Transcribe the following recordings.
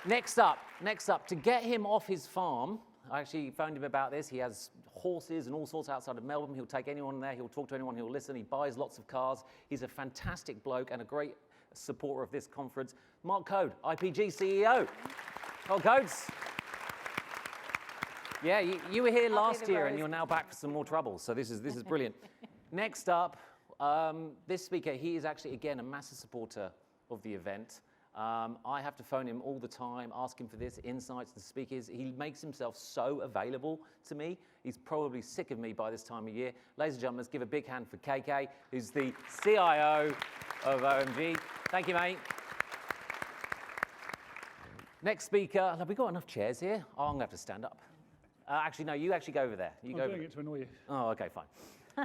Next up, to get him off his farm, I actually phoned him about this. He has horses and all sorts outside of Melbourne. He'll take anyone there. He'll talk to anyone. He'll listen. He buys lots of cars. He's a fantastic bloke and a great supporter of this conference. Mark Coad, IPG CEO. Oh, Coads. Yeah, you were here last year and you're now back for some more trouble. So this is brilliant. Next up, this speaker, he is actually, again, a massive supporter of the event. I have to phone him all the time, ask him for this, insights, the speakers. He makes himself so available to me. He's probably sick of me by this time of year. Ladies and gentlemen, let's give a big hand for KK, who's the CIO of OMG. Thank you, mate. Next speaker, have we got enough chairs here? Oh, I'm gonna have to stand up. Actually, no, you actually go over there. I'm doing it to annoy you. Oh, okay, fine.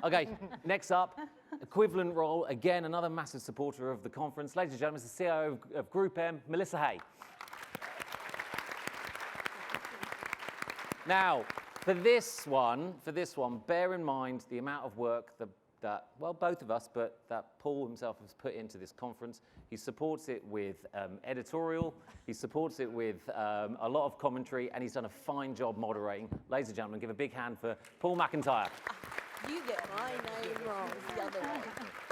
Okay, next up, equivalent role, again, another massive supporter of the conference. Ladies and gentlemen, it's the CEO of GroupM, Melissa Hay. Now, for this one, bear in mind the amount of work that both of us, but that Paul himself has put into this conference. He supports it with editorial, he supports it with a lot of commentary, and he's done a fine job moderating. Ladies and gentlemen, give a big hand for Paul McIntyre. You get my name wrong, it's the other way.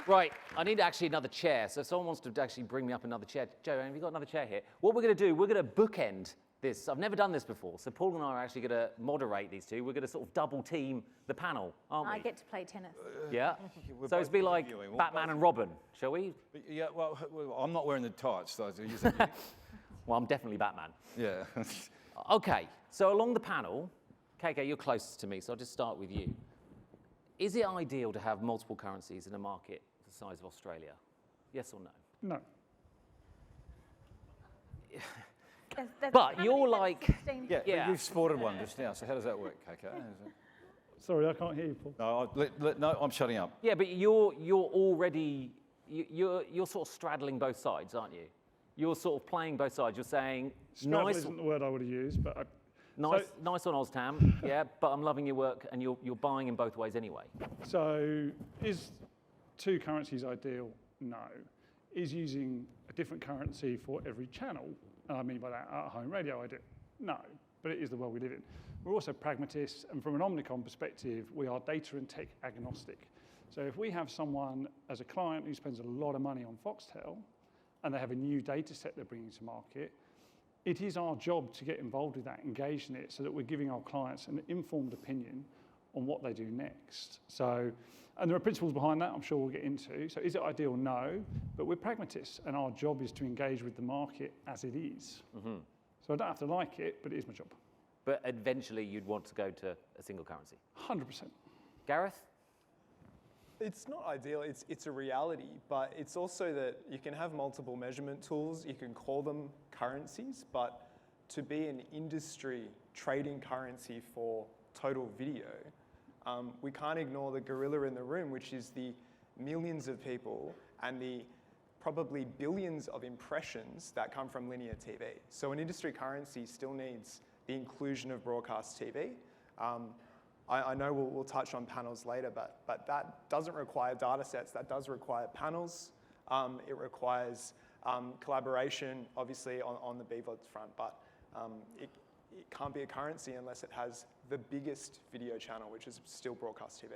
Right, I need actually another chair. So if someone wants to actually bring me up another chair. Joe, have you got another chair here? What we're going to do, we're going to bookend this. I've never done this before. So Paul and I are actually going to moderate these two. We're going to sort of double team the panel, aren't we? I get to play tennis. Yeah? So it's be like Batman and Robin, shall we? Yeah, well, I'm not wearing the tights, so well, I'm definitely Batman. Yeah. Okay, so along the panel, KK, you're closest to me, so I'll just start with you. Is it ideal to have multiple currencies in a market the size of Australia? Yes or no? No. But you're like... Yeah, we've sported one just now, so how does that work, KK? Sorry, I can't hear you, Paul. No, I'm shutting up. Yeah, but you're already... You're sort of straddling both sides, aren't you? You're sort of playing both sides. You're saying... Straddle isn't the word I would have used, but... Nice on OzTAM, yeah, but I'm loving your work and you're buying in both ways anyway. So is two currencies ideal? No. Is using a different currency for every channel, and I mean by that at-home radio ideal? No, but it is the world we live in. We're also pragmatists, and from an Omnicom perspective, we are data and tech agnostic. So if we have someone as a client who spends a lot of money on Foxtel, and they have a new data set they're bringing to market, it is our job to get involved with that, engage in it, so that we're giving our clients an informed opinion on what they do next. So, and there are principles behind that I'm sure we'll get into. So is it ideal? No, but we're pragmatists, and our job is to engage with the market as it is. Mm-hmm. So I don't have to like it, but it is my job. But eventually you'd want to go to a single currency? 100%. Gareth? It's not ideal, it's a reality, but it's also that you can have multiple measurement tools, you can call them currencies, but to be an industry trading currency for total video, we can't ignore the gorilla in the room, which is the millions of people and the probably billions of impressions that come from linear TV. So an industry currency still needs the inclusion of broadcast TV. I know we'll touch on panels later, but that doesn't require data sets. That does require panels. It requires collaboration, obviously, on the BVOD front, but it can't be a currency unless it has the biggest video channel, which is still broadcast TV.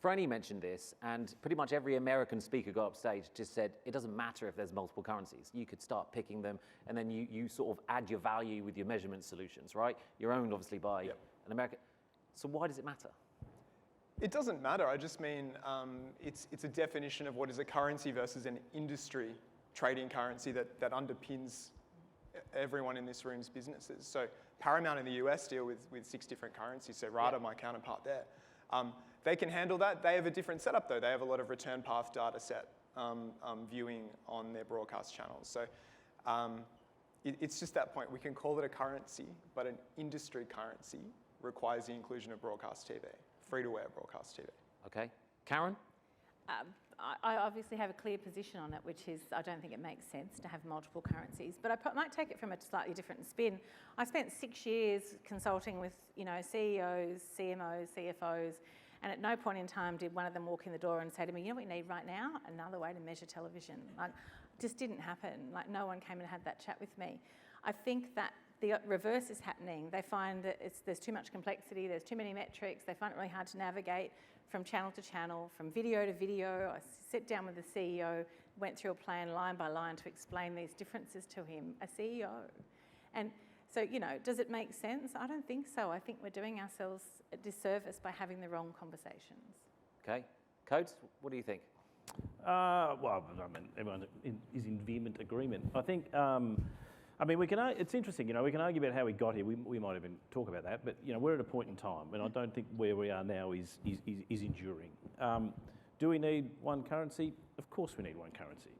Franny mentioned this, and pretty much every American speaker got up stage just said, it doesn't matter if there's multiple currencies. You could start picking them, and then you sort of add your value with your measurement solutions, right? You're owned, obviously, by an American. So why does it matter? It doesn't matter. I just mean it's a definition of what is a currency versus an industry trading currency that underpins everyone in this room's businesses. So Paramount in the US deal with 6 different currencies. So RADA, my counterpart there. They can handle that. They have a different setup though. They have a lot of return path data set viewing on their broadcast channels. So it's just that point. We can call it a currency, but an industry currency requires the inclusion of broadcast TV, free-to-air broadcast TV. Okay. Karen? I obviously have a clear position on it, which is I don't think it makes sense to have multiple currencies, but I might take it from a slightly different spin. I spent 6 years consulting with CEOs, CMOs, CFOs, and at no point in time did one of them walk in the door and say to me, you know what we need right now? Another way to measure television. Like, just didn't happen. Like, no one came and had that chat with me. I think that the reverse is happening. They find that there's too much complexity, there's too many metrics, they find it really hard to navigate from channel to channel, from video to video. I sat down with the CEO, went through a plan line by line to explain these differences to him, a CEO. And so, does it make sense? I don't think so. I think we're doing ourselves a disservice by having the wrong conversations. Okay. Coad, what do you think? Well, everyone is in vehement agreement. I think, it's interesting, we can argue about how we got here. We might even talk about that, but, we're at a point in time, and I don't think where we are now is enduring. Do we need one currency? Of course we need one currency.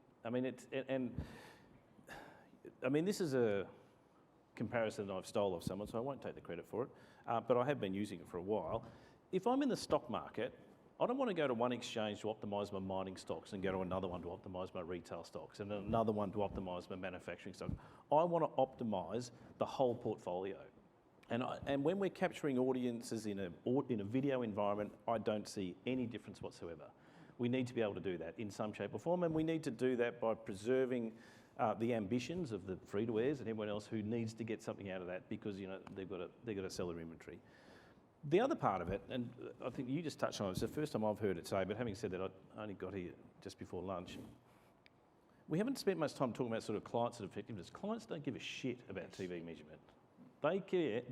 This is a comparison that I've stole off someone, so I won't take the credit for it, but I have been using it for a while. If I'm in the stock market, I don't want to go to one exchange to optimise my mining stocks and go to another one to optimise my retail stocks and another one to optimise my manufacturing stocks. I want to optimise the whole portfolio. And when we're capturing audiences in a video environment, I don't see any difference whatsoever. We need to be able to do that in some shape or form, and we need to do that by preserving the ambitions of the free-to-airs and everyone else who needs to get something out of that because they've got to sell their inventory. The other part of it, and I think you just touched on it, it's the first time I've heard it say, but having said that, I only got here just before lunch. We haven't spent much time talking about sort of clients and effectiveness. Clients don't give a shit about TV measurement.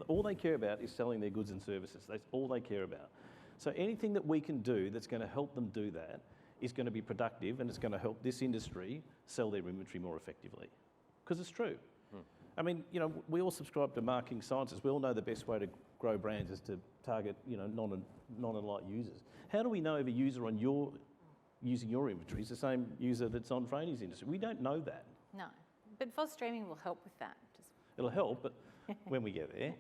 All they care about is selling their goods and services. That's all they care about. So anything that we can do that's going to help them do that is going to be productive, and it's going to help this industry sell their inventory more effectively. Because it's true. We all subscribe to marketing sciences. We all know the best way to grow brands is to target, non and light users. How do we know if a user using your inventory is the same user that's on Franny's industry? We don't know that. No, but VOD streaming will help with that. It'll help, but when we get there.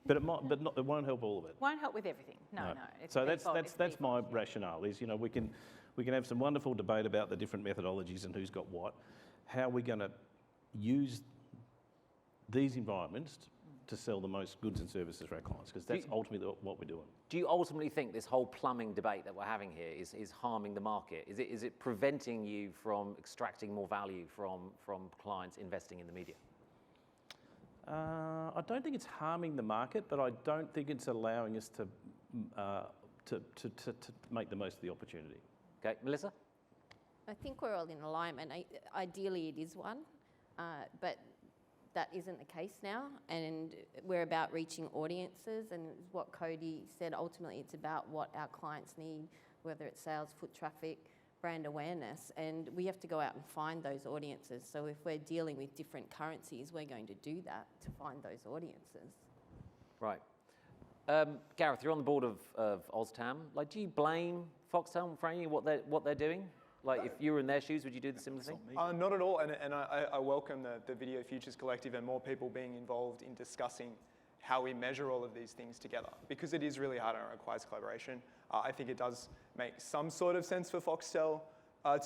But it won't help all of it. Won't help with everything. No. So that's my rationale. Is we can have some wonderful debate about the different methodologies and who's got what. How are we going to use these environments to sell the most goods and services for our clients, because that's ultimately what we're doing. Do you ultimately think this whole plumbing debate that we're having here is harming the market? Is it preventing you from extracting more value from clients investing in the media? I don't think it's harming the market, but I don't think it's allowing us to make the most of the opportunity. Okay, Melissa? I think we're all in alignment. Ideally, it is one, but that isn't the case now, and we're about reaching audiences, and what Cody said, ultimately it's about what our clients need, whether it's sales, foot traffic, brand awareness, and we have to go out and find those audiences. So if we're dealing with different currencies, we're going to do that to find those audiences. Right. Gareth, you're on the board of OzTAM. Do you blame Foxtel and Franny what they're doing? If you were in their shoes, would you do the similar thing? Not at all, and I welcome the Video Futures Collective and more people being involved in discussing how we measure all of these things together, because it is really hard and it requires collaboration. I think it does make some sort of sense for Foxtel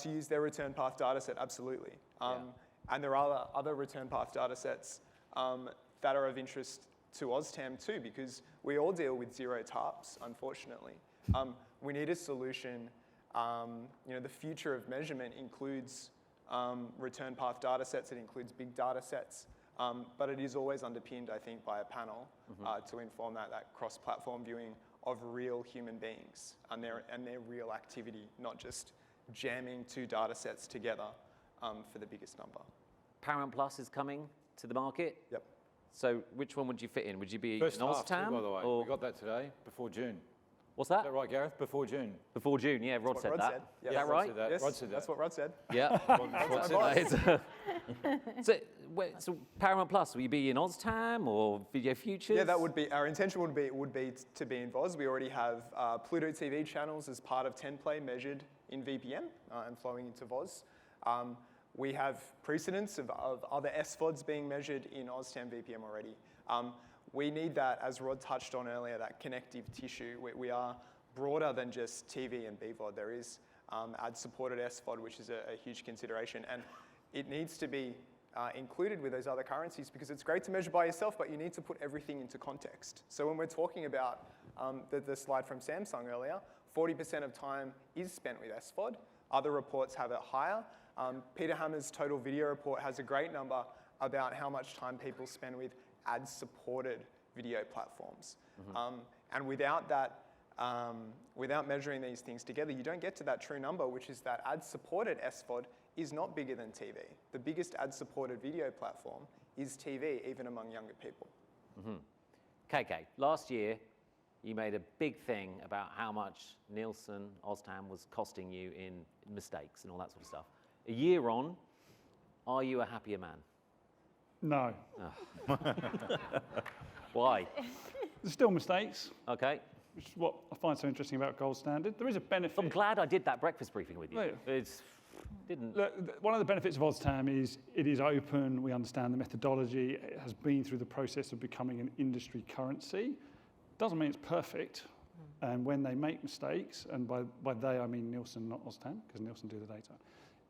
to use their return path data set, absolutely. And there are other return path data sets that are of interest to OzTAM too, because we all deal with zero TARPs, unfortunately. We need a solution. The future of measurement includes return path data sets, it includes big data sets, but it is always underpinned, I think, by a panel to inform that cross-platform viewing of real human beings and their real activity, not just jamming two data sets together for the biggest number. Paramount Plus is coming to the market. Yep. So which one would you fit in? Would you be First an half, OzTAM? by the way. Or We got that today, before June. What's that? Is that right, Gareth? Before June. Before June, yeah, Rod said that. Yeah, Is that Rod right? said that. Yes, Rod said that. that's what Rod said. Yeah. Rod said that. So Paramount Plus, will you be in OzTAM or Video Futures? Yeah, that would be our intention. Would be to be in VOZ. We already have Pluto TV channels as part of 10play measured in VPM and flowing into VOZ. We have precedents of other SVODs being measured in OzTAM VPM already. We need that, as Rod touched on earlier, that connective tissue. We are broader than just TV and BVOD. There is ad-supported SVOD, which is a huge consideration, and it needs to be included with those other currencies, because it's great to measure by yourself, but you need to put everything into context. So when we're talking about the slide from Samsung earlier, 40% of time is spent with SVOD. Other reports have it higher. Peter Hammer's Total Video Report has a great number, about how much time people spend with ad-supported video platforms. And without that, without measuring these things together, you don't get to that true number, which is that ad-supported SVOD is not bigger than TV. The biggest ad-supported video platform is TV, even among younger people. KK, last year you made a big thing about how much Nielsen, OzTAM was costing you in mistakes and all that sort of stuff. A year on, are you a happier man? No. Why? There's still mistakes, Okay. which is what I find so interesting about gold standard. There is a benefit. I'm glad I did that breakfast briefing with you. Yeah. It's didn't. Look, one of the benefits of OzTAM is it is open, we understand the methodology, it has been through the process of becoming an industry currency. Doesn't mean it's perfect, and when they make mistakes, and by they I mean Nielsen, not OzTAM, because Nielsen do the data,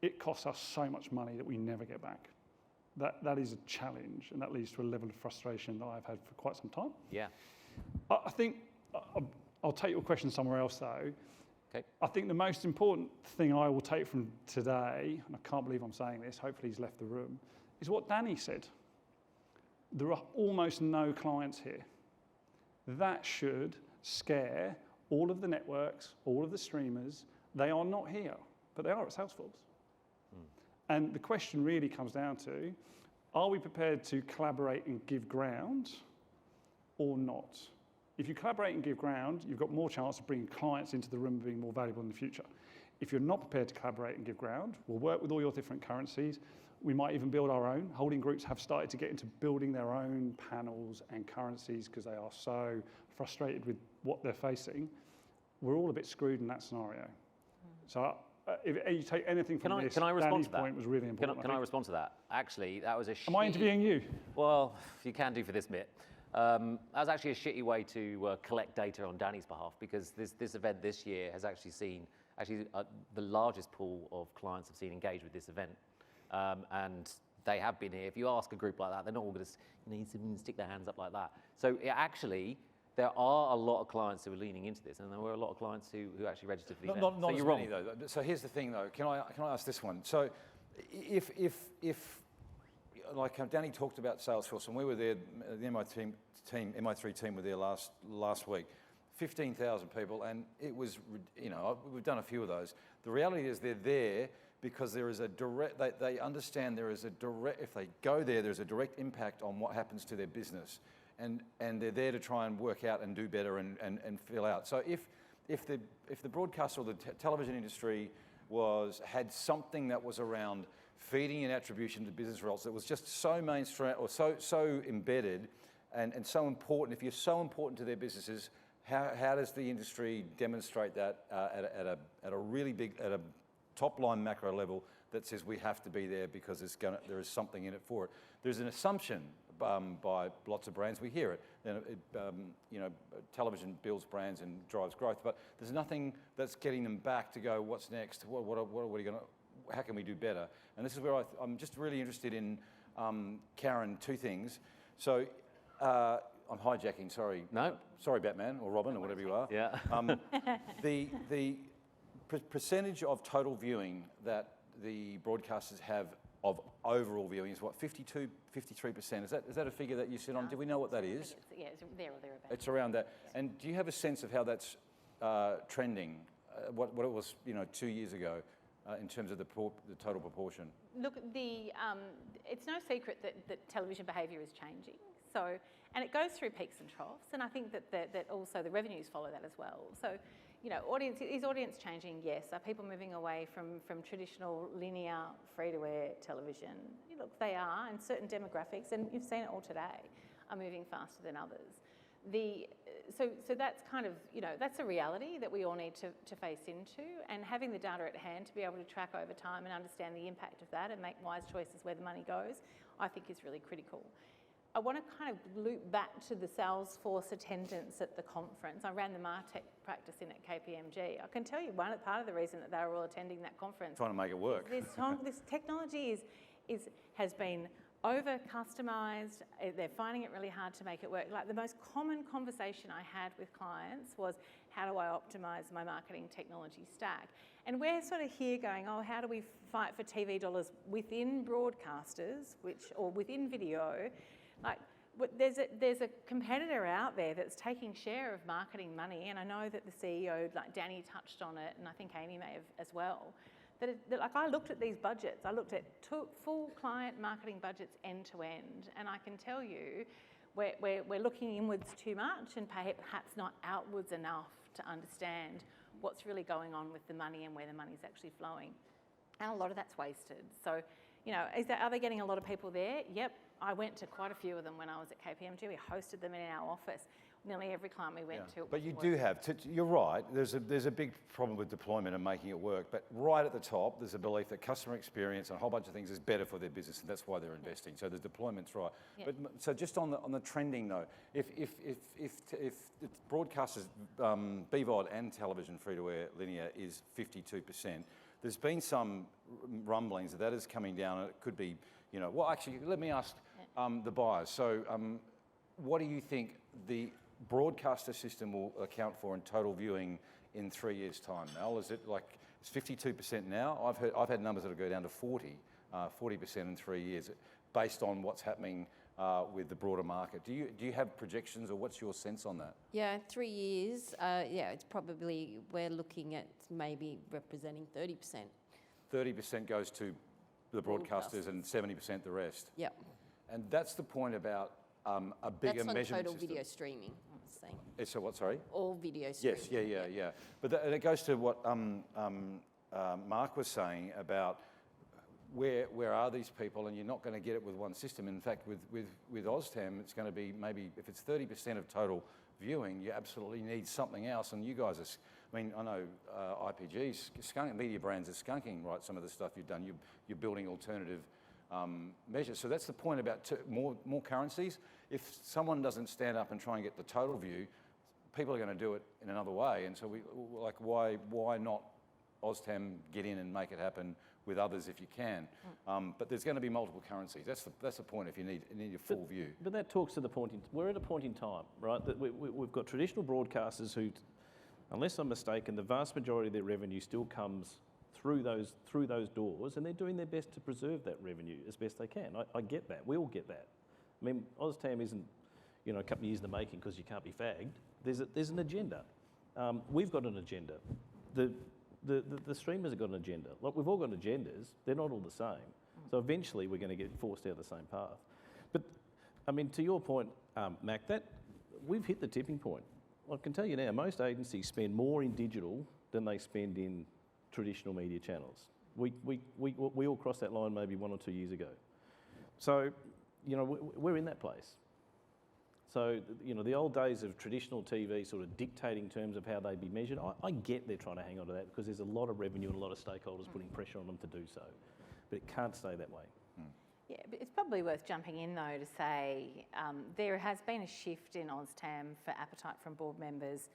it costs us so much money that we never get back. That is a challenge, and that leads to a level of frustration that I've had for quite some time. Yeah. I think, I'll take your question somewhere else though. Okay. I think the most important thing I will take from today, and I can't believe I'm saying this, hopefully he's left the room, is what Danny said. There are almost no clients here. That should scare all of the networks, all of the streamers. They are not here, but they are at Salesforce. And the question really comes down to, are we prepared to collaborate and give ground or not? If you collaborate and give ground, you've got more chance of bringing clients into the room and being more valuable in the future. If you're not prepared to collaborate and give ground, we'll work with all your different currencies. We might even build our own. Holding groups have started to get into building their own panels and currencies because they are so frustrated with what they're facing. We're all a bit screwed in that scenario. So if you take anything from this, can I respond Danny's to that? point was really important. Can I respond to that? Actually, that was a Am I interviewing you? Well, you can do for this bit. That was actually a shitty way to collect data on Danny's behalf, because this event this year has actually seen the largest pool of clients have seen engaged with this event. And they have been here. If you ask a group like that, they're not all going to stick their hands up like that. So actually, there are a lot of clients who are leaning into this, and there were a lot of clients who actually registered for the event. Not so as you're many, wrong. though. So here's the thing, though. Can I ask this one? So if like Danny talked about Salesforce, and we were there, the MI3 team were there last week, 15,000 people, and it was, we've done a few of those. The reality is they're there because there is a direct, they understand there is a direct, if they go there, there's a direct impact on what happens to their business. And they're there to try and work out and do better and fill out. So if the broadcast or the television industry had something that was around feeding an attribution to business results that was just so mainstream or so embedded and so important, if you're so important to their businesses, how does the industry demonstrate that at a really big, at a top line macro level that says we have to be there because there is something in it for it? There's an assumption by lots of brands. We hear it. Television builds brands and drives growth, but there's nothing that's getting them back to go, what's next? What are we going to? How can we do better? And this is where I'm just really interested in, Karen, two things. So I'm hijacking. Sorry. No. Sorry, Batman or Robin or whatever you are. Yeah. The percentage of total viewing that the broadcasters have of overall viewing is what, 52, 53%? Is that a figure that you sit on? Do we know what that is? It's there or thereabouts. It's around that. And do you have a sense of how that's trending? What it was, 2 years ago, in terms of the total proportion? Look, it's no secret that television behaviour is changing. So, and it goes through peaks and troughs, and I think that also the revenues follow that as well. So, is audience changing? Yes. Are people moving away from traditional linear free-to-air television? Look, they are, and certain demographics, and you've seen it all today, are moving faster than others. So that's kind of, that's a reality that we all need to face into, and having the data at hand to be able to track over time and understand the impact of that and make wise choices where the money goes, I think is really critical. I want to kind of loop back to the Salesforce attendance at the conference. I ran the MarTech practice in at KPMG. I can tell you part of the reason that they were all attending that conference. Trying to make it work. This technology has been over-customised. They're finding it really hard to make it work. Like the most common conversation I had with clients was, how do I optimise my marketing technology stack? And we're sort of here going, oh, how do we fight for TV dollars within broadcasters, or within video? Like, there's a competitor out there that's taking share of marketing money, and I know that the CEO, like Danny, touched on it, and I think Amy may have as well. Like I looked at these budgets, I looked at full client marketing budgets end to end, and I can tell you we're looking inwards too much and perhaps not outwards enough to understand what's really going on with the money and where the money's actually flowing. And a lot of that's wasted. So, you know, are they getting a lot of people there? Yep. I went to quite a few of them when I was at KPMG. We hosted them in our office. Nearly every client we went to. But you do have, you're right, there's a big problem with deployment and making it work, but right at the top, there's a belief that customer experience and a whole bunch of things is better for their business, and that's why they're investing. So the deployment's right. Yeah. But so just on the trending though, if broadcasters, BVOD and television free-to-air linear is 52%, there's been some rumblings that is coming down, and it could be, you know, well actually, let me ask the buyers. So what do you think the broadcaster system will account for in total viewing in 3 years' time? Mel, is it like it's 52% now? I've had numbers that'll go down to 40% in 3 years, based on what's happening with the broader market. Do you have projections, or what's your sense on that? Yeah, 3 years. It's probably, we're looking at maybe representing 30%. 30% goes to the broadcasters and 70% the rest. Yep. And that's the point about a bigger measurement system. That's on total video streaming, I'm saying. So what, sorry? All video streaming. Yes, yeah. But it goes to what Mark was saying about where are these people, and you're not going to get it with one system. In fact, with OzTAM, it's going to be maybe, if it's 30% of total viewing, you absolutely need something else. And you guys are, I mean, I know IPG's skunking, Mediabrands are skunking, right, some of the stuff you've done. You're building alternative measures. So that's the point about more currencies. If someone doesn't stand up and try and get the total view, people are going to do it in another way. And so why not OzTAM get in and make it happen with others if you can? But there's going to be multiple currencies. That's the point if you need a full view. But that talks to the point, we're at a point in time, right, that we've got traditional broadcasters who, unless I'm mistaken, the vast majority of their revenue still comes through those doors, and they're doing their best to preserve that revenue as best they can. I get that. We all get that. I mean, OzTAM isn't, you know, a couple of years in the making because you can't be fagged. There's an agenda. We've got an agenda. The streamers have got an agenda. Like, we've all got agendas. They're not all the same. So eventually we're going to get forced out the same path. But, I mean, to your point, Mac, that we've hit the tipping point. I can tell you now, most agencies spend more in digital than they spend in traditional media channels. We all crossed that line maybe 1 or 2 years ago. So, you know, we're in that place. So, you know, the old days of traditional TV sort of dictating terms of how they'd be measured, I get they're trying to hang on to that because there's a lot of revenue and a lot of stakeholders putting pressure on them to do so. But it can't stay that way. Yeah, but it's probably worth jumping in though to say there has been a shift in OzTAM for appetite from board members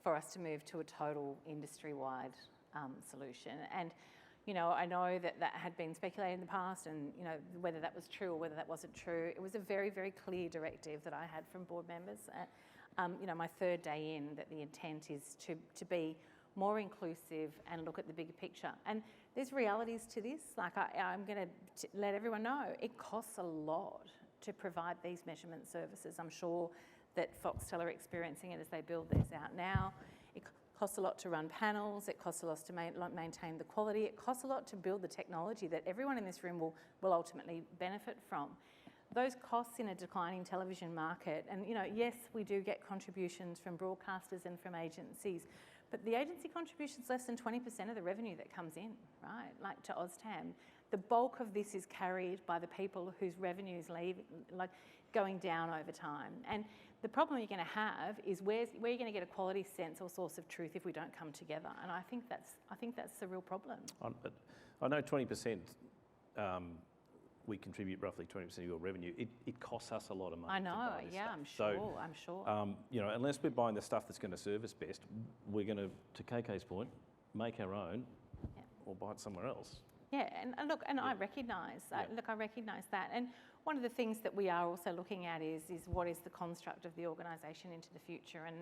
for us to move to a total industry-wide solution. And, you know, I know that had been speculated in the past, and, you know, whether that was true or whether that wasn't true, it was a very, very clear directive that I had from board members. You know, my third day in, that the intent is to be more inclusive and look at the bigger picture. And there's realities to this. Like, I'm going to let everyone know, it costs a lot to provide these measurement services. I'm sure that Foxtel are experiencing it as they build these out now. It costs a lot to run panels. It costs a lot to maintain the quality. It costs a lot to build the technology that everyone in this room will ultimately benefit from. Those costs in a declining television market, and, you know, yes, we do get contributions from broadcasters and from agencies, but the agency contribution is less than 20% of the revenue that comes in, right? Like to OzTAM. The bulk of this is carried by the people whose revenue is going down over time. And the problem you're going to have is where you're going to get a quality sense or source of truth if we don't come together. And I think that's the real problem. I know 20%. We contribute roughly 20% of your revenue. It costs us a lot of money. I know, yeah, stuff. I'm sure. You know, unless we're buying the stuff that's going to serve us best, we're going to KK's point, make our own, or buy it somewhere else. Yeah, and look, and I recognise that. Look, I recognise that. And one of the things that we are also looking at is what is the construct of the organisation into the future, and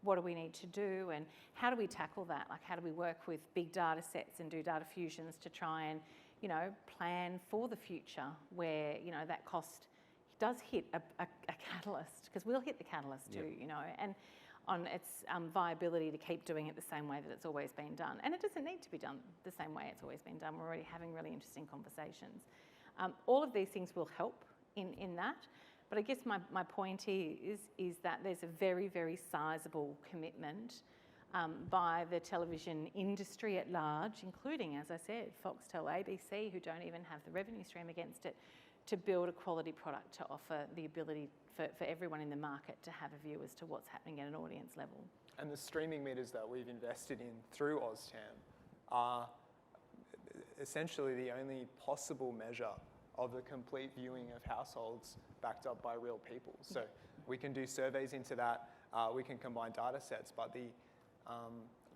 what do we need to do, and how do we tackle that? Like, how do we work with big data sets and do data fusions to try and, you know, plan for the future where, you know, that cost does hit a catalyst, because we'll hit the catalyst too, you know, and on its viability to keep doing it the same way that it's always been done. And it doesn't need to be done the same way it's always been done. We're already having really interesting conversations. All of these things will help in that. But I guess my point is that there's a very, very sizable commitment by the television industry at large, including, as I said, Foxtel, ABC, who don't even have the revenue stream against it, to build a quality product to offer the ability for everyone in the market to have a view as to what's happening at an audience level. And the streaming meters that we've invested in through OzTAM are essentially the only possible measure of the complete viewing of households backed up by real people. So we can do surveys into that, we can combine data sets, but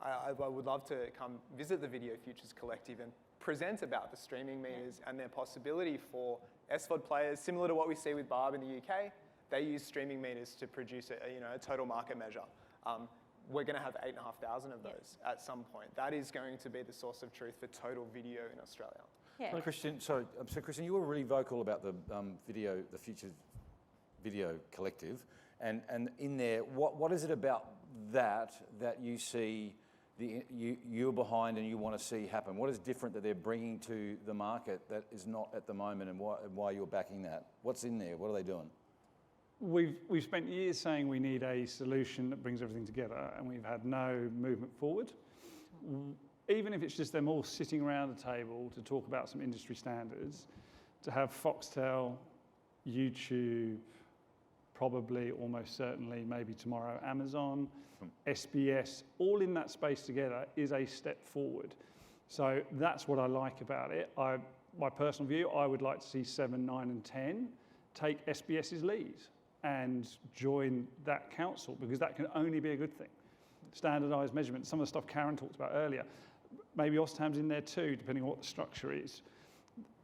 I would love to come visit the Video Futures Collective and present about the streaming meters and their possibility for SVOD players, similar to what we see with Barb in the UK. They use streaming meters to produce a total market measure. We're going to have 8,500 of those at some point. That is going to be the source of truth for total video in Australia. Yeah. Kristiaan, so Kristiaan, you were really vocal about the Futures Video Collective, and in there, what is it about that you see you're behind and you want to see happen? What is different that they're bringing to the market that is not at the moment, and why you're backing that? What's in there? What are they doing? We've spent years saying we need a solution that brings everything together, and we've had no movement forward. Even if it's just them all sitting around a table to talk about some industry standards, to have Foxtel, YouTube, probably, almost certainly, maybe tomorrow, Amazon, SBS, all in that space together is a step forward. So that's what I like about it. My personal view, I would like to see 7, 9 and 10 take SBS's lead and join that council, because that can only be a good thing. Standardised measurement, some of the stuff Karen talked about earlier, maybe OzTAM's in there too, depending on what the structure is.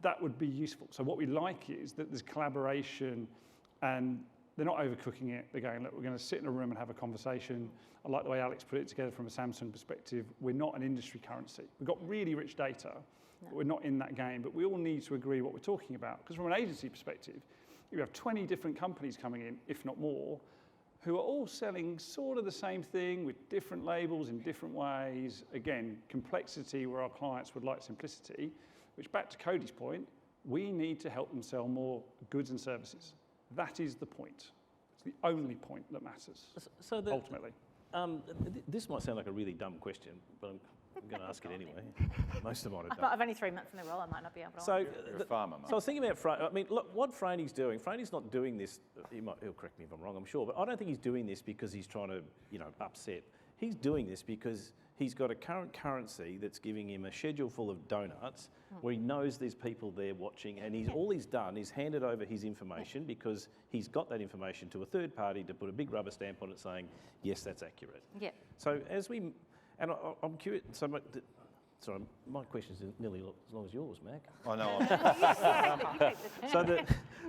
That would be useful. So what we like is that there's collaboration, and they're not overcooking it. They're going, look, we're going to sit in a room and have a conversation. I like the way Alex put it together from a Samsung perspective. We're not an industry currency. We've got really rich data, but we're not in that game. But we all need to agree what we're talking about. Because from an agency perspective, you have 20 different companies coming in, if not more, who are all selling sort of the same thing with different labels in different ways. Again, complexity where our clients would like simplicity, which, back to Cody's point, we need to help them sell more goods and services. That is the point. It's the only point that matters, ultimately. This might sound like a really dumb question, but I'm going to ask it anyway. Most of mine are dumb. I've only 3 months in the role, I might not be able to answer. You're a farmer, mate. So I was thinking about, I mean, look, what Franey's doing. Franey's not doing this, he'll correct me if I'm wrong, I'm sure, but I don't think he's doing this because he's trying to, upset. He's doing this because he's got a current currency that's giving him a schedule full of donuts where he knows there's people there watching, and all he's done is handed over his information because he's got that information to a third party to put a big rubber stamp on it saying, yes, that's accurate. Yeah. So and I'm curious, sorry, my question is nearly as long as yours, Mac. I know.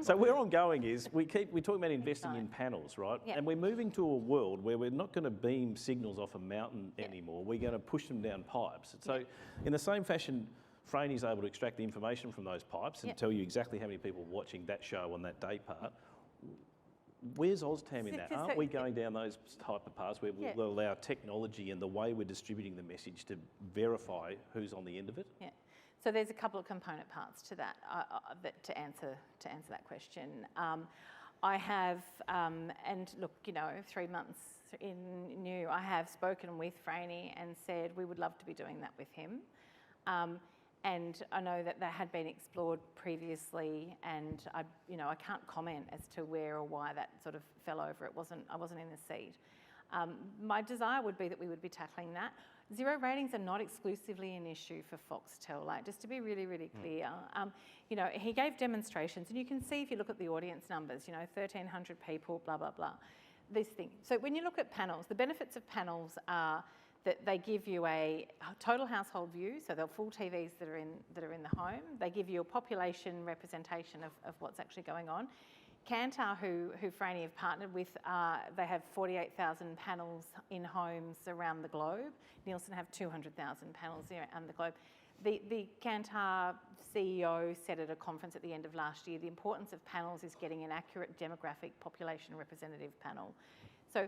So where I'm going is we're talking about investing in panels, right? Yeah. And we're moving to a world where we're not going to beam signals off a mountain anymore. We're going to push them down pipes. So in the same fashion, Franey's able to extract the information from those pipes and tell you exactly how many people are watching that show on that day part. Where's OzTAM in that? Aren't we going down those type of paths where we'll allow technology and the way we're distributing the message to verify who's on the end of it? Yeah. So there's a couple of component parts to that, to answer that question. I have, and look, 3 months in new, I have spoken with Franey and said we would love to be doing that with him. And I know that had been explored previously, and I can't comment as to where or why that sort of fell over. I wasn't in the seat. My desire would be that we would be tackling that. Zero ratings are not exclusively an issue for Foxtel. Just to be really, really clear, he gave demonstrations, and you can see if you look at the audience numbers, 1,300 people, blah blah blah. This thing. So when you look at panels, the benefits of panels are that they give you a total household view, so they're full TVs that are in the home. They give you a population representation of what's actually going on. Kantar, who Franny have partnered with, they have 48,000 panels in homes around the globe. Nielsen have 200,000 panels around the globe. The Kantar CEO said at a conference at the end of last year, the importance of panels is getting an accurate demographic population representative panel. So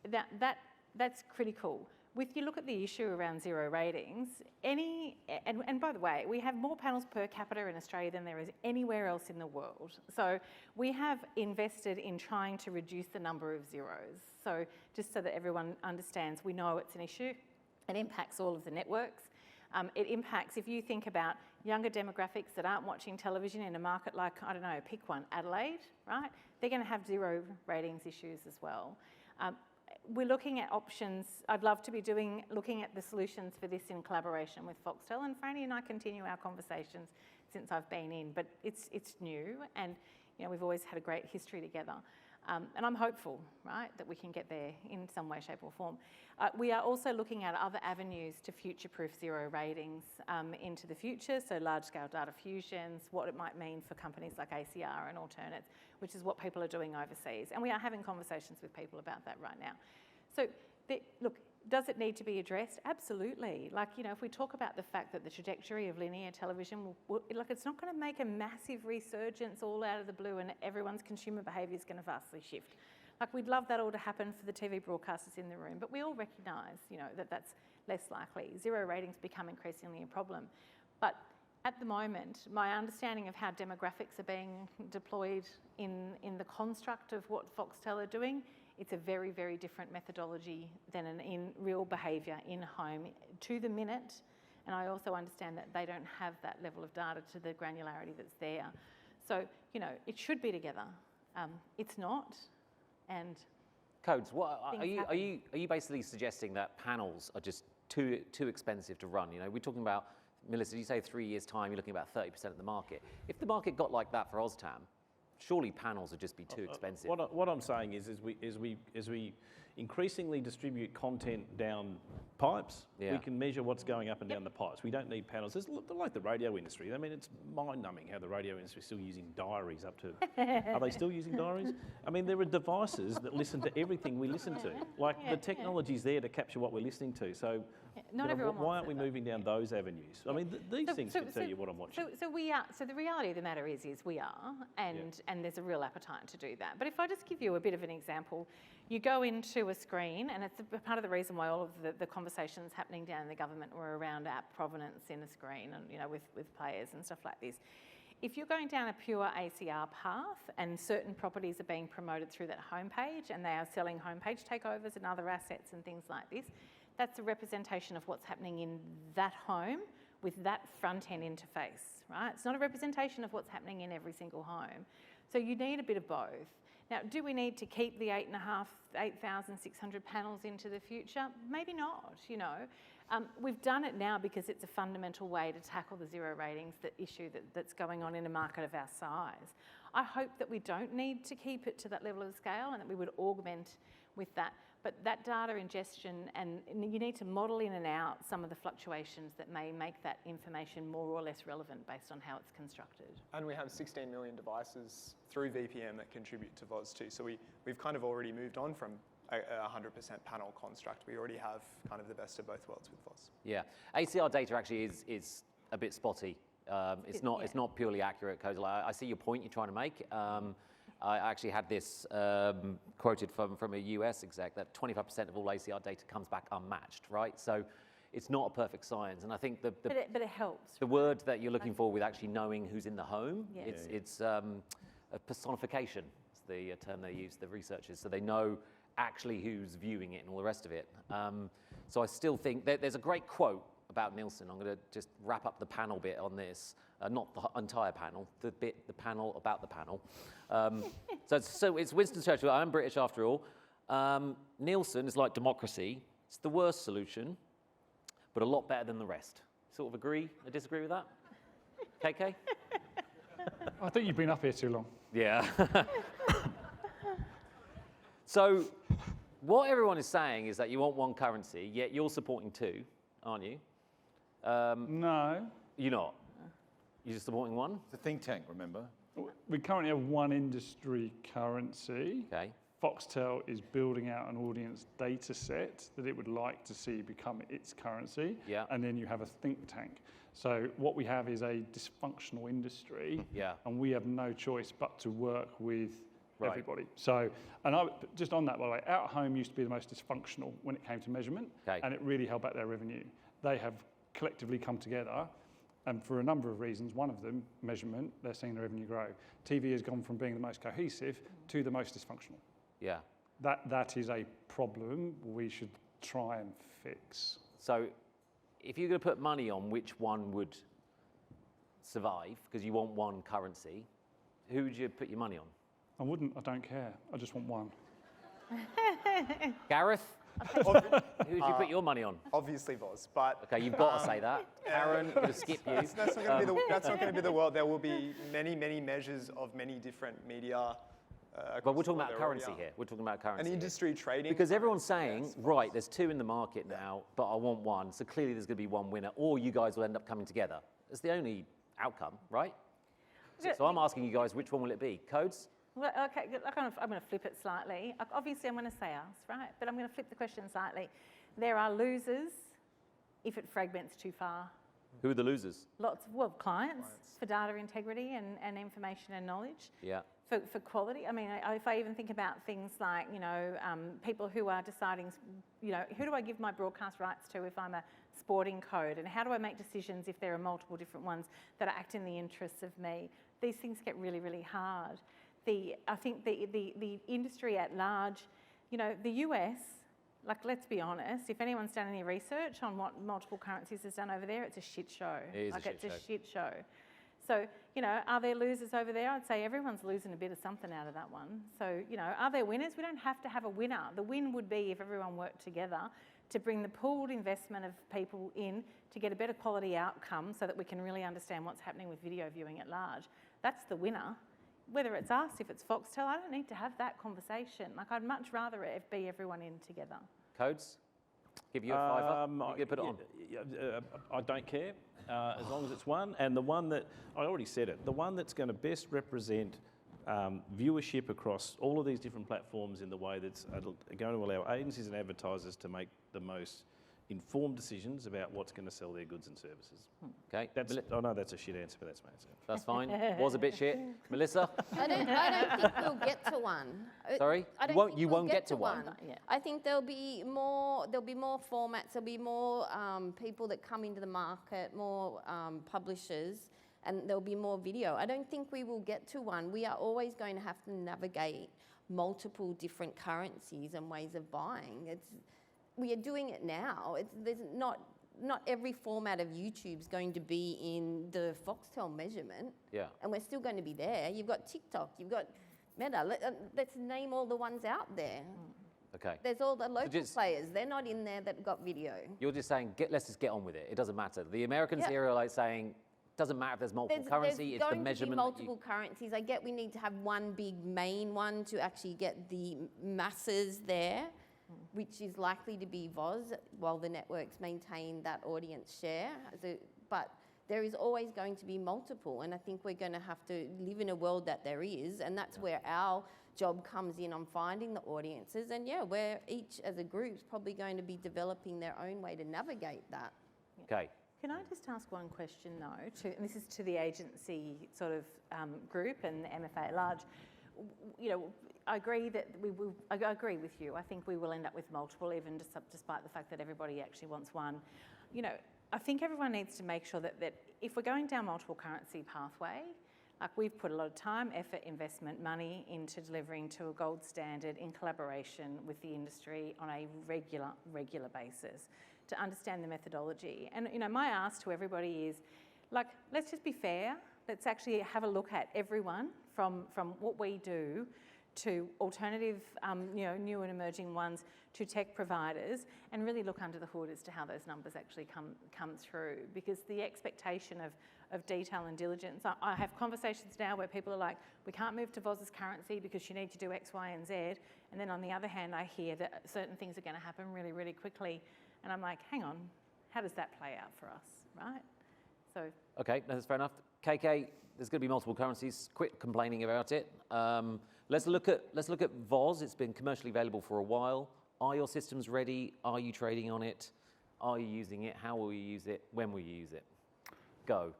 that's critical. If you look at the issue around zero ratings, and by the way, we have more panels per capita in Australia than there is anywhere else in the world. So we have invested in trying to reduce the number of zeros. So just so that everyone understands, we know it's an issue. It impacts all of the networks. It impacts, if you think about younger demographics that aren't watching television in a market like, I don't know, pick one, Adelaide, right? They're going to have zero ratings issues as well. We're looking at options. I'd love to be looking at the solutions for this in collaboration with Foxtel, and Franny and I continue our conversations since I've been in, but it's new, and we've always had a great history together. And I'm hopeful, right, that we can get there in some way, shape or form. We are also looking at other avenues to future-proof zero ratings into the future, so large-scale data fusions, what it might mean for companies like ACR and alternates, which is what people are doing overseas. And we are having conversations with people about that right now. So, look, does it need to be addressed? Absolutely. Like, if we talk about the fact that the trajectory of linear television, it's not going to make a massive resurgence all out of the blue and everyone's consumer behaviour is going to vastly shift. Like, we'd love that all to happen for the TV broadcasters in the room, but we all recognise, that that's less likely. Zero ratings become increasingly a problem. But at the moment, my understanding of how demographics are being deployed in the construct of what Foxtel are doing, it's a very, very different methodology than in real behaviour in home to the minute. And I also understand that they don't have that level of data to the granularity that's there. So, it should be together. It's not. And Codes, are you basically suggesting that panels are just too expensive to run? We're talking about, Melissa, you say 3 years' time, you're looking at about 30% of the market. If the market got like that for OzTAM, surely panels would just be too expensive. What I'm saying is as we increasingly distribute content down pipes, we can measure what's going up and down the pipes. We don't need panels. It's like the radio industry. I mean, it's mind-numbing how the radio industry is still using diaries up to... Are they still using diaries? I mean, there are devices that listen to everything we listen to. The technology's there to capture what we're listening to. So why aren't we moving down those avenues? I mean, these things can tell you what I'm watching. So we are. So the reality of the matter is we are, and there's a real appetite to do that. But if I just give you a bit of an example, you go into a screen, and it's part of the reason why all of the conversations happening down in the government were around app provenance in a screen, and with players and stuff like this. If you're going down a pure ACR path and certain properties are being promoted through that homepage, and they are selling homepage takeovers and other assets and things like this, that's a representation of what's happening in that home with that front-end interface, right? It's not a representation of what's happening in every single home. So you need a bit of both. Now, do we need to keep the 8,600 panels into the future? Maybe not, We've done it now because it's a fundamental way to tackle the zero ratings issue that's going on in a market of our size. I hope that we don't need to keep it to that level of scale and that we would augment with that. But that data ingestion, and you need to model in and out some of the fluctuations that may make that information more or less relevant based on how it's constructed. And we have 16 million devices through VPN that contribute to VOZ too. So we've kind of already moved on from a 100% panel construct. We already have kind of the best of both worlds with VOZ. Yeah, ACR data actually is a bit spotty. It's not purely accurate, Coad. I see your point you're trying to make. I actually had this quoted from a US exec that 25% of all ACR data comes back unmatched, right? So it's not a perfect science, and I think but it helps. The word that you're looking for with actually knowing who's in the home, it's a personification. It's the term they use, the researchers, so they know actually who's viewing it and all the rest of it. So I still think there's a great quote about Nielsen. I'm going to just wrap up the panel bit on this, not the entire panel, the panel about the panel. So it's Winston Churchill. I'm British after all. Nielsen is like democracy. It's the worst solution, but a lot better than the rest. Sort of agree or disagree with that? KK? I think you've been up here too long. Yeah. So What everyone is saying is that you want one currency, yet you're supporting two, aren't you? No. You're not. You're just supporting one? It's a think tank, remember? We currently have one industry currency. Okay. Foxtel is building out an audience data set that it would like to see become its currency. Yeah. And then you have a think tank. So what we have is a dysfunctional industry. Yeah. And we have no choice but to work with Right. everybody. So, just on that, by the way, out of home used to be the most dysfunctional when it came to measurement. Okay. And it really held back their revenue. They have collectively come together. And for a number of reasons, one of them, measurement, they're seeing their revenue grow. TV has gone from being the most cohesive to the most dysfunctional. Yeah. That is a problem we should try and fix. So if you're going to put money on which one would survive, because you want one currency, who would you put your money on? I don't care. I just want one. Gareth? Who would you put your money on? Obviously Voz, but Okay, you've got to say that. Karen, going to skip you. that's not going to be the world. There will be many, many measures of many different media. But we're talking about there currency already are. here. We're talking about currency. An here. industry trading. Because everyone's saying, Yes, right, there's two in the market now, but I want one. So clearly there's going to be one winner, or you guys will end up coming together. That's the only outcome, right? So I'm asking you guys, which one will it be? Codes? Well, okay, I'm going to flip it slightly. Obviously, I'm going to say us, right? But I'm going to flip the question slightly. There are losers if it fragments too far. Who are the losers? Lots of clients for data integrity and information and knowledge. Yeah. For quality. I mean, if I even think about things like, people who are deciding, who do I give my broadcast rights to if I'm a sporting code, and how do I make decisions if there are multiple different ones that act in the interests of me? These things get really, really hard. I think the industry at large, the US, let's be honest, if anyone's done any research on what multiple currencies has done over there, it's a shit show. It is It's a shit show. So, are there losers over there? I'd say everyone's losing a bit of something out of that one. So, are there winners? We don't have to have a winner. The win would be if everyone worked together to bring the pooled investment of people in to get a better quality outcome so that we can really understand what's happening with video viewing at large. That's the winner. Whether it's us, if it's Foxtel, I don't need to have that conversation. I'd much rather it be everyone in together. Codes? Give you a fiver? You can put it on. I don't care, as long as it's one. And the one that, I already said it, the one that's going to best represent viewership across all of these different platforms in the way that's going to allow agencies and advertisers to make the most informed decisions about what's going to sell their goods and services. Okay. I know that's a shit answer, but that's my answer. That's fine. Was a bit shit. Melissa? I don't think we'll get to one. Sorry? I don't think You we'll won't get to one. Not yet. I think there'll be more formats, there'll be more people that come into the market, more publishers, and there'll be more video. I don't think we will get to one. We are always going to have to navigate multiple different currencies and ways of buying. We are doing it now. There's not every format of YouTube's going to be in the Foxtel measurement. Yeah. And we're still going to be there. You've got TikTok, you've got Meta. Let's name all the ones out there. Okay. There's all the local just- players. They're not in there that got video. You're just saying, let's just get on with it. It doesn't matter. The Americans Yeah. here are like saying, doesn't matter if there's multiple currency, it's the measurement. There's going to be that multiple currencies. I get we need to have one big main one to actually get the masses there, which is likely to be VOZ, while the networks maintain that audience share. But there is always going to be multiple, and I think we're going to have to live in a world that there is, and that's where our job comes in on finding the audiences. And yeah, we're each as a group is probably going to be developing their own way to navigate that. Okay. Can I just ask one question though, and this is to the agency sort of group and the MFA at large. I agree that I agree with you. I think we will end up with multiple, even despite the fact that everybody actually wants one. I think everyone needs to make sure that if we're going down multiple currency pathway, like we've put a lot of time, effort, investment, money into delivering to a gold standard in collaboration with the industry on a regular basis to understand the methodology. And my ask to everybody is, let's just be fair. Let's actually have a look at everyone from what we do to alternative, new and emerging ones, to tech providers, and really look under the hood as to how those numbers actually come through. Because the expectation of detail and diligence, I have conversations now where people are like, we can't move to VOZ as currency because you need to do X, Y, and Z. And then on the other hand, I hear that certain things are going to happen really, really quickly. And I'm like, hang on, how does that play out for us, right? So. Okay, that's fair enough. KK, there's going to be multiple currencies. Quit complaining about it. Let's look at VOZ. It's been commercially available for a while. Are your systems ready? Are you trading on it? Are you using it? How will you use it? When will you use it? Go.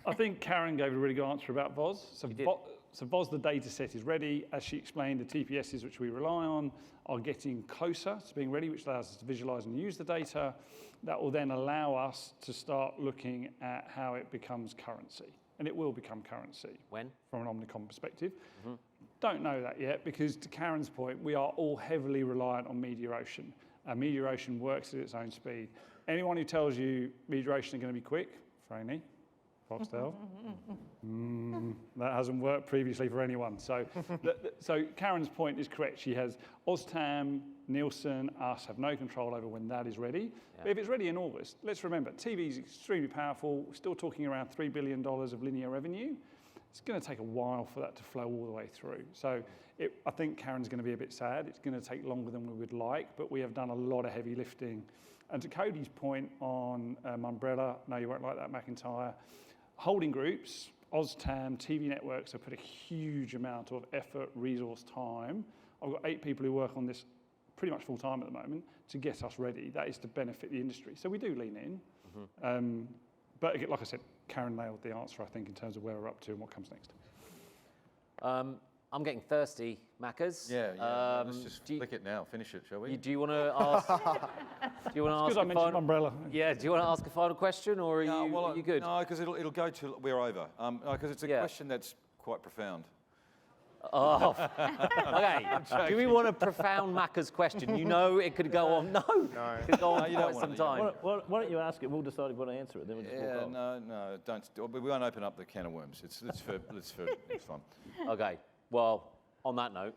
I think Karen gave a really good answer about VOZ. So VOZ, the data set is ready. As she explained, the TPSs, which we rely on, are getting closer to being ready, which allows us to visualize and use the data. That will then allow us to start looking at how it becomes currency. And it will become currency. When? From an Omnicom perspective. Mm-hmm. Don't know that yet, because to Karen's point, we are all heavily reliant on Mediaocean. Mediaocean works at its own speed. Anyone who tells you Mediaocean are going to be quick, Franny, Foxtel, that hasn't worked previously for anyone. So, so Karen's point is correct. She has OzTAM, Nielsen, us have no control over when that is ready. Yeah. But if it's ready in August, let's remember, TV is extremely powerful. We're still talking around $3 billion of linear revenue. It's going to take a while for that to flow all the way through. So I think Karen's going to be a bit sad. It's going to take longer than we would like, but we have done a lot of heavy lifting. And to Cody's point on Umbrella, no, you won't like that, McIntyre. Holding groups, OzTAM, TV networks have put a huge amount of effort, resource, time. I've got 8 people who work on this pretty much full time at the moment to get us ready. That is to benefit the industry. So we do lean in. Mm-hmm. But again, like I said, Karen nailed the answer, I think, in terms of where we're up to and what comes next. I'm getting thirsty, Maccas. Yeah. Let's just flick it now. Finish it, shall we? Do you want to ask? Do you want to ask? Because I mentioned Umbrella. Yeah. Do you want to ask a final question, or are you good? No, because it'll go till we're over. Because it's a question that's quite profound. Oh, okay. Do we want a profound Macca's question? You know it could go on. No. It could go on quite some time. Why don't you ask it? We'll decide if we want to answer it. Then we'll just walk off. No, don't. We won't open up the can of worms. It's for next time. Okay. Well, on that note,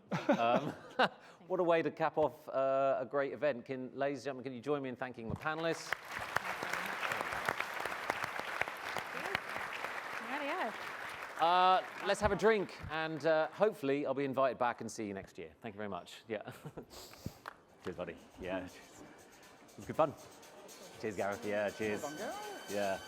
what a way to cap off a great event. Ladies and gentlemen, can you join me in thanking the panelists? Let's have a drink, and hopefully I'll be invited back and see you next year. Thank you very much. Yeah. Cheers, buddy. Yeah. It was good fun. Cheers, Gareth. Yeah, cheers. Yeah.